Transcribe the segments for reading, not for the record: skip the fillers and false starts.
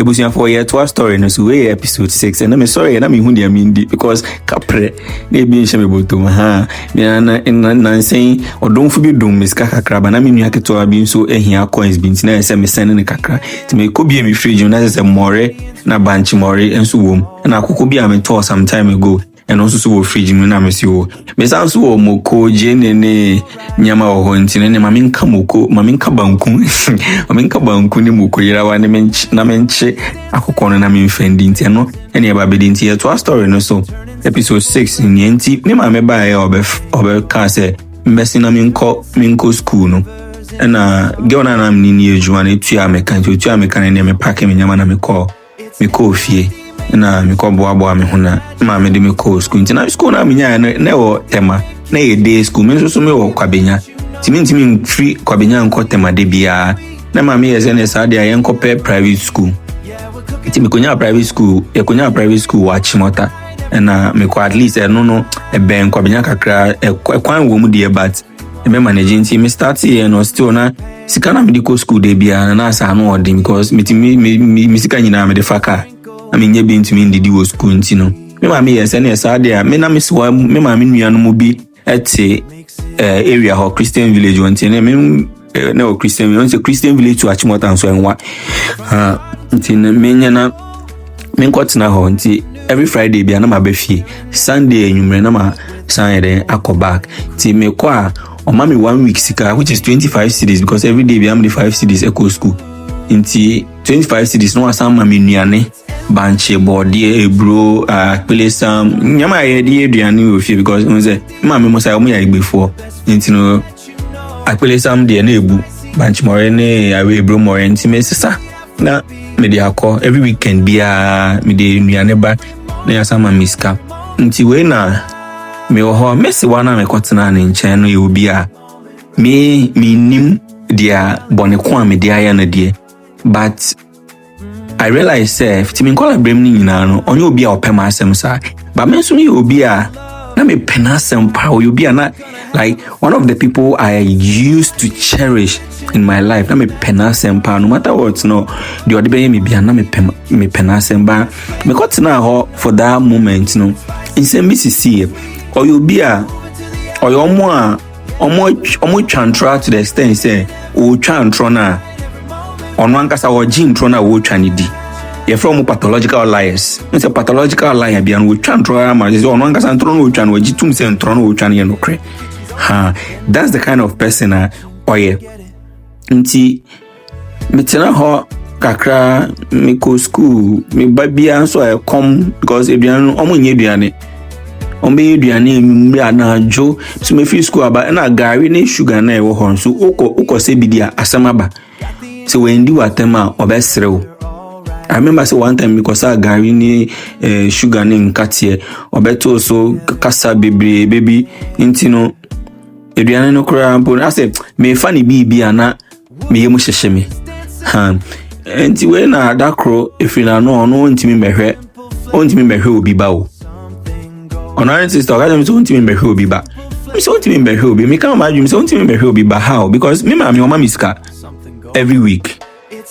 ebusia for year to story no so we episode 6 and I'm sorry na me hu dia me ndi because kapre na ebi nhye me botom ha na saying odonfo bi dom miska kakra ba na me nua keto bi nso ehia coins bi ntina ese me send ne kakra ti me ko bi me fridge na ese more na banchi more enso wom na akoko bi a me to some time ago and also so fridge mu na me si wo me san so wo moko je ne nyama wo ho ntine ne mame nka moko mame nka banku mame nka banku ne moko yira wa ne na menche akoko no na me mfendi nti no ene e ba be nti e to story no so episode 6 ni nti me mame ba e obe ka se mbesi na me nko school no na girl na nam ni ejuwa na tu ameka ne me pack me nyama na me ko fie na me ko boa me huna ma me de me ko school ntina school na me nya na wo tema na ye day school me so me wo kwabenya timi free kwabenya nko tema de bia na ma me ye ne sa de ayen ko private school timi konya private school wa chimota na me ko at least no e ben kwabenya kakra kwan wo mu de but me manage nti me start here no still na sika na medical school de bia na asa no odin because me sika nyina me de faka I mean ye been to me ndidi wo school nti no me ma me yes na esa de a me na me so me ma me nua no mo bi ete area ho Christian village wonti na me na o Christian village to Achimota so enwa nti na me nya na me nkotena ho nti every Friday bia na ma ba fie Sunday enyumre na ma san yede back ti me kwa o ma me 1 week sika which is 25 cedis because every day bia am the 5 cedis eco school nti 25 cedis no asan ma me nuane banche body ebro pelesam nyama ye di eduane we fie because we say ma me musa mo ya igbefo nti no pelesam de na ebu banche more ne awe ebro more nti me sisa na me de akọ every weekend bia me de nuane ba na ya sama miska nti we na me ho mesi wana me kotena ne nchen no ye obi a me nim dia boneko a me dia ya na die but I realize if Timmy call a brimney no on you be our pema sem sa but mention you be a na me penasem power you be not like one of the people I used to cherish in my life na me penasem power no matter what no the other be me be na me penasem ba me got na ho for that moment no in say me see or you be a or you omo chantra to the extent say o chantro na on one kasa wo gin tro na wo twani di ye from pathological liars it's a pathological liar bia no wo twan tro ama is on one kasa tro no wo twan wo gitum se tro no wo twan ye no kre that's the kind of person oye nti metena ho kakra me ko school me babia so I come because eduane omo nye eduane ombe eduane mi ana jo so me free school aba na gari na sugar na e wo hon so uko se bidia asamaba so when do atema obesrew I remember say one time because I gari ni sugar ni nkatie obeto so kasa bebre baby intino eduane no kura mpo I say me fa ni bibi ana me yemu hyehye me enti we na dakro efina no ono ntimi mehwe obi ba o ono sister ga me so ntimi mehwe obi ba me so ntimi mehwe obi me kan ma adwum so ntimi mehwe obi ba how because me ma me o ma miska every week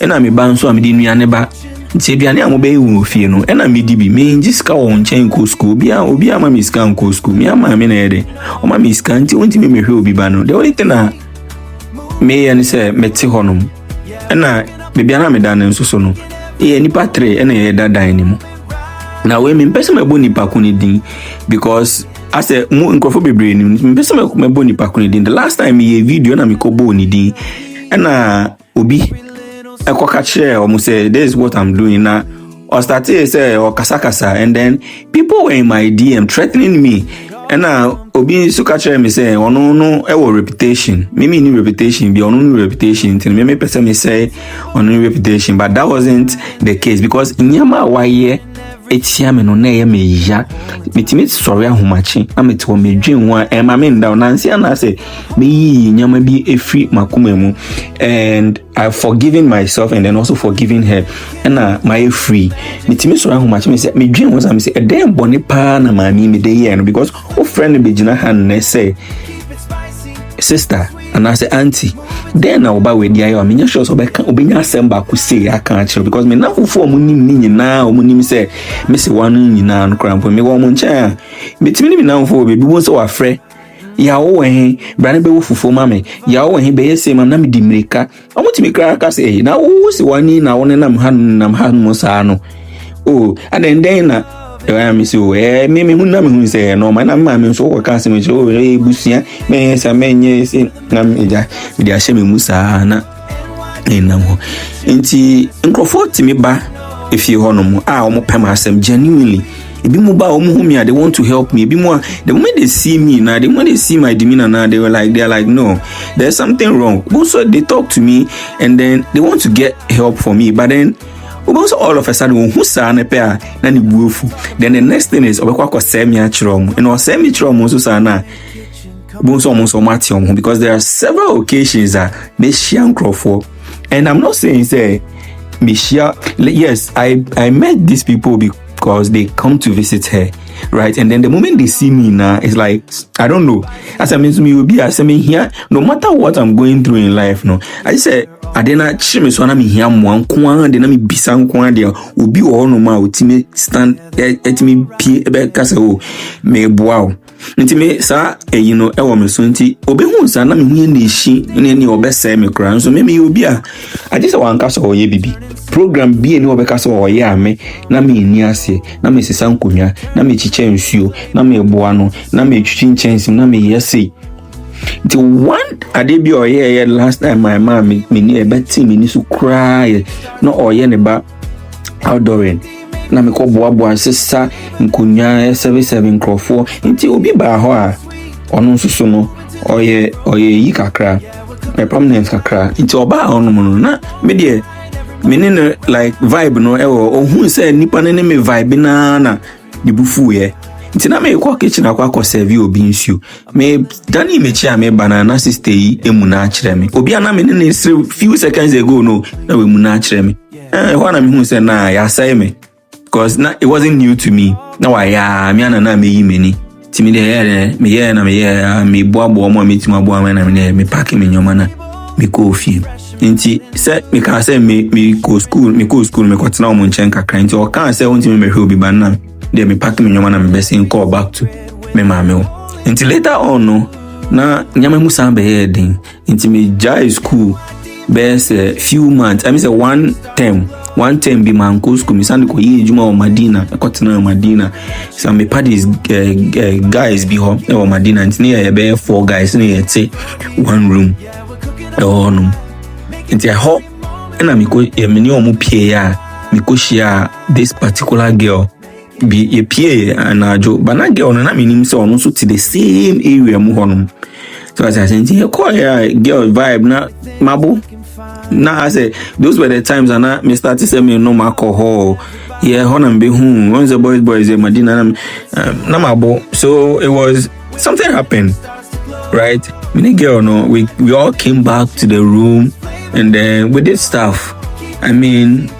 ena me ban so am di nuane ba nti aduane am be wu fie no ena me di bi me ngiska wo nchen ko school obi ama me ska nko school me ama me na ede o ma me ska nti onti me mehwe obi ba no the only thing na me ya ni say meti honum ena bibia na me dan nso so no e nipa 3 ena ye dadan ni mu na we me pese me bo nipa kuni din because I said mu nkrofo bebre ni me pese me bo nipa kuni din the last time ye video na me ko bo ni din ena obi ekoka kire o mu say this is what I'm doing now or started say or kasakasa and then people were in my DM threatening me and obi suka kire me say ono no e wo reputation me ni reputation be ono no reputation tin me person me say ono reputation but that wasn't the case because nyama waye etia me no na ye me ya metimi sorry ahomachi ameti wo medwen ho e ma me nda na nsia na say me yi nyama bi efri makoma mu and I've forgiven myself and then also forgiving her and my free metimi sorry ahomachi me say medwen ho say me say e dem boni pa na mami me dey here no because o friend be gina han na say sister and I say auntie then na oba we dia yo me nya sure so obenya asem ba ku say aka akire because me na fufu omunim ni nyina omunim say me se wanu nyina no krampo me wo mo ncha me timi ni na fufu be bi wo so wafre ya wo hen brane be wo fufu ma me ya wo hen be yese ma na me dimireka omutimi kra ka say na wo si wani na wo na nam han mo sa no oh and then na I miss you. Me who say no, my name so what can't me so very busia. Me say me say nam ija. Me dia shame musa na. Enamo. Inti nkrofo timi ba if you hono omo pem asem genuinely. Ebi mu ba omo hu me they want to help me. Ebi mu the moment they see me now, the moment they see my demeanor now, they're like no, there's something wrong. Also they talk to me and then they want to get help for me, but then also all of a sudden who sa na pair na ni buofu. Then the next thing is obekwa semi achrom and o semi chrom so sa na bonso omo matiom because there are several occasions that me share nkrofo and I'm not saying say me share. Yes, I met these people because they come to visit her, right? And then the moment they see me now, it's like I don't know. As I mean to me will be as I mean here, no matter what I'm going through in life, no, I say adena chime so na me hia mo anko de na me bisa nko de obi wo no ma otime stand etime pie ebe kasa o me boa nti me sa you know e wo me so nti obi hu sa na me hu na eshi ne obese me kra so me obi a age se wan kasa o ye bibi program bi ni obi kasa o ye ame na me ni ase na me sesa nkonwa na me chiche nsuo na me boa no na me twitwi nchensim na me yesi. The one adebi oye last time my mom me ni ebeti me ni so cry no oye ne ba outdooring na me ko boa sesa nkunya 77 crofo nti obi ba ho a ono nsusu no oye yi kakra me permanent kakra nti oba ono no na me de me ni like vibe no ohun say nipa ne me vibe na di bufu ye nti na me kwa kitchen akwa serve obi nsuo me dani mechi a me banana sister yi emu na akire me obi ana me ne few seconds ago no na we mu na akire me why na me hu say na ya say me because na it wasn't new to me na wa ya me ana na me yi me ni ti me de me boabo mo me ti ma boa me na me pack me nyoma na me ko fie nti say me ka say me go school me ko tena o mo nchen kakra nti o kan say wonti me hwe obi ban na they me pack me nyoma na me best call back to me mama o until later on no na nyama mu san be heading until me jai school best few months I mean say one term be Banku school me san ko yi ejuma o Madina akotena Madina so me parties guys be home o Madina until ne be 4 guys ne yete one room no until I hop and me ko me ni o mu pie ya me ko share this particular girl be a PA and a joke, but not girl, and I mean himself also to the same area. Muhonum. So as I said, here, call girl vibe, not mabu. Now I say, those were the times and I me start to say me no alcohol. Yeah, honam be home. Once the boys, Madina, na mabu. So it was something happened, right? Many girl, no, we all came back to the room and then we did stuff. I mean,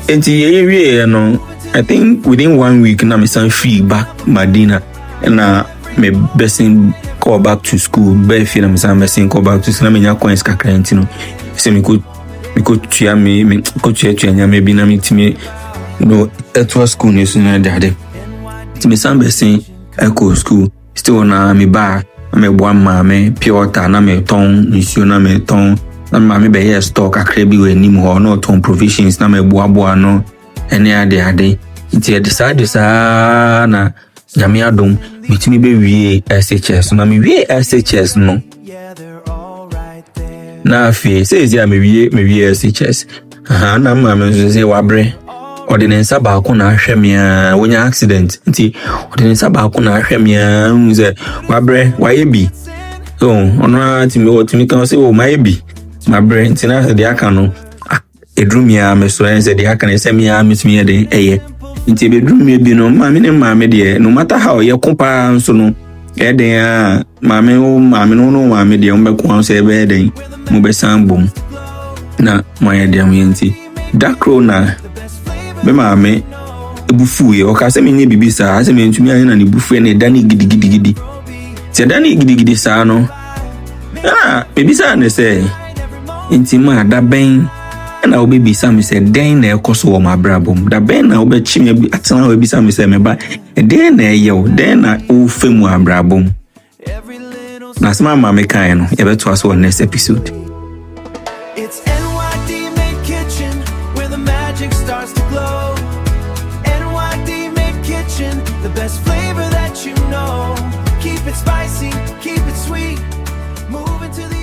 into the area, you know. I think within 1 week now me son free back Madina and me besting call back to school. Be feel me son besting call back to school. Na me nya coins kakra ntino. Say me could tua me could tua nya me bi na me timi no at school ni so na dade. Ti me son besting echo school still na me ba me boa ma me pure water na me ton nsuo na me ton na me be here stock kakra bi we nim ho no ton provisions na me boa no any ade nti decide sa na nyame adom mitimi be wie SHS na me wie SHS no na afi say me wie SHS na ma me say wabre ordinance ba ko na ahwe me a wonya accident nti ordinance ba ko na ahwe me a nze wabre waye bi so ono atimi kan say o maye bi mabre nti na de aka no edrumia me so ense de aka na say me a mitimi de eye nti bedrumia bi no maame de no matter how ye kompa nso no eden a maame no de mbeko so ebe eden mo be sambom na moye de nti dakro na be maame ebufu ye o ka say me nye bibi sa say me ntumi anya na ne bufu na dani gidigidi ti dani gidigidi sa no Maybe say say intima da ben na obebisa me say den na ekoso wo mabrabom da ben na obechi me atena obebisa me say me ba den na eyew den na wo femu abrabom na sama ma me kan no ye beto aso next episode. It's NYD Make Kitchen where the magic starts to glow. NYD Make Kitchen, the best flavor that you know. Keep it spicy, keep it sweet. Move into the